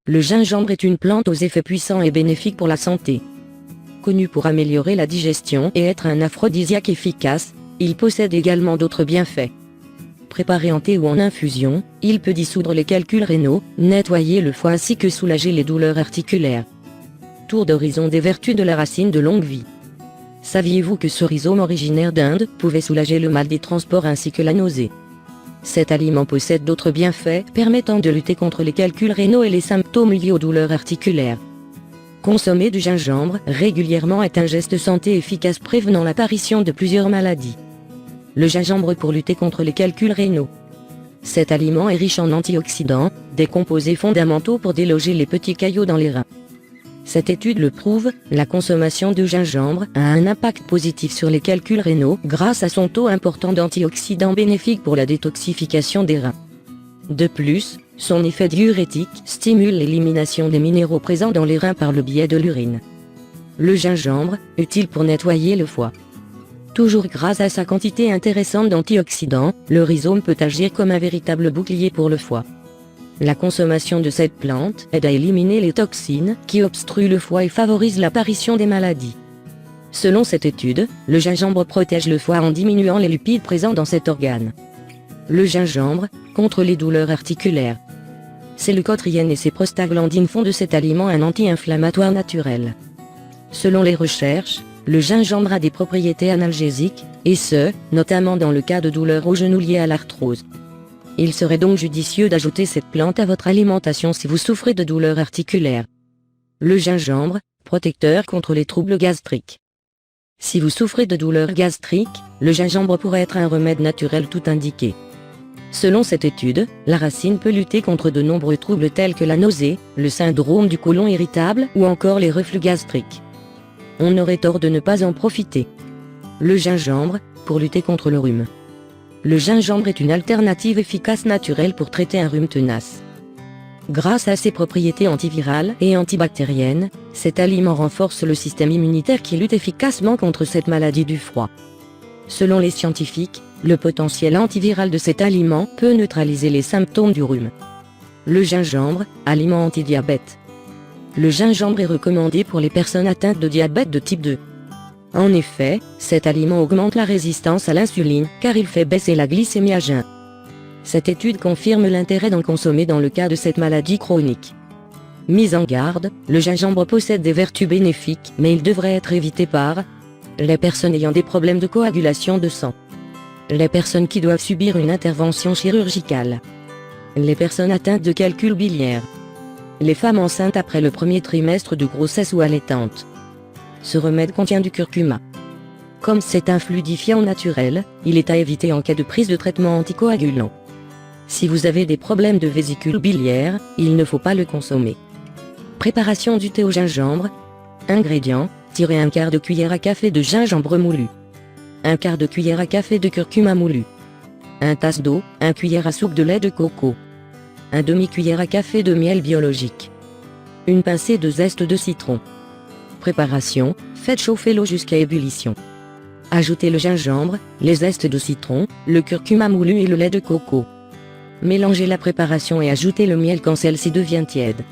Le gingembre est une plante aux effets puissants et bénéfiques pour la santé. Connu pour améliorer la digestion et être un aphrodisiaque efficace, il possède également d'autres bienfaits. Préparé en thé ou en infusion, il peut dissoudre les calculs rénaux, nettoyer le foie ainsi que soulager les douleurs articulaires. Tour d'horizon des vertus de la racine de longue vie. Saviez-vous que ce rhizome originaire d'Inde pouvait soulager le mal des transports ainsi que la nausée? Cet aliment possède d'autres bienfaits permettant de lutter contre les calculs rénaux et les symptômes liés aux douleurs articulaires. Consommer du gingembre régulièrement est un geste santé efficace prévenant l'apparition de plusieurs maladies. Le gingembre pour lutter contre les calculs rénaux. Cet aliment est riche en antioxydants, des composés fondamentaux pour déloger les petits caillots dans les reins. Cette étude le prouve, la consommation de gingembre a un impact positif sur les calculs rénaux grâce à son taux important d'antioxydants bénéfiques pour la détoxification des reins. De plus, son effet diurétique stimule l'élimination des minéraux présents dans les reins par le biais de l'urine. Le gingembre, utile pour nettoyer le foie. Toujours grâce à sa quantité intéressante d'antioxydants, le rhizome peut agir comme un véritable bouclier pour le foie. La consommation de cette plante aide à éliminer les toxines qui obstruent le foie et favorise l'apparition des maladies. Selon cette étude, le gingembre protège le foie en diminuant les lipides présents dans cet organe. Le gingembre, contre les douleurs articulaires. Ces leucotriènes et ces prostaglandines font de cet aliment un anti-inflammatoire naturel. Selon les recherches, le gingembre a des propriétés analgésiques, et ce, notamment dans le cas de douleurs aux genoux liées à l'arthrose. Il serait donc judicieux d'ajouter cette plante à votre alimentation si vous souffrez de douleurs articulaires. Le gingembre, protecteur contre les troubles gastriques. Si vous souffrez de douleurs gastriques, le gingembre pourrait être un remède naturel tout indiqué. Selon cette étude, la racine peut lutter contre de nombreux troubles tels que la nausée, le syndrome du côlon irritable ou encore les reflux gastriques. On aurait tort de ne pas en profiter. Le gingembre, pour lutter contre le rhume. Le gingembre est une alternative efficace naturelle pour traiter un rhume tenace. Grâce à ses propriétés antivirales et antibactériennes, cet aliment renforce le système immunitaire qui lutte efficacement contre cette maladie du froid. Selon les scientifiques, le potentiel antiviral de cet aliment peut neutraliser les symptômes du rhume. Le gingembre, aliment anti-diabète. Le gingembre est recommandé pour les personnes atteintes de diabète de type 2. En effet, cet aliment augmente la résistance à l'insuline car il fait baisser la glycémie à jeun. Cette étude confirme l'intérêt d'en consommer dans le cas de cette maladie chronique. Mise en garde, le gingembre possède des vertus bénéfiques mais il devrait être évité par les personnes ayant des problèmes de coagulation de sang, les personnes qui doivent subir une intervention chirurgicale, les personnes atteintes de calcul biliaire, les femmes enceintes après le premier trimestre de grossesse ou allaitantes. Ce remède contient du curcuma. Comme c'est un fluidifiant naturel, il est à éviter en cas de prise de traitement anticoagulant. Si vous avez des problèmes de vésicule biliaire, il ne faut pas le consommer. Préparation du thé au gingembre. Ingrédients, tirez un quart de cuillère à café de gingembre moulu. Un quart de cuillère à café de curcuma moulu. 1 tasse d'eau, 1 cuillère à soupe de lait de coco. 1 demi-cuillère à café de miel biologique. Une pincée de zeste de citron. Préparation, faites chauffer l'eau jusqu'à ébullition. Ajoutez le gingembre, les zestes de citron, le curcuma moulu et le lait de coco. Mélangez la préparation et ajoutez le miel quand celle-ci devient tiède.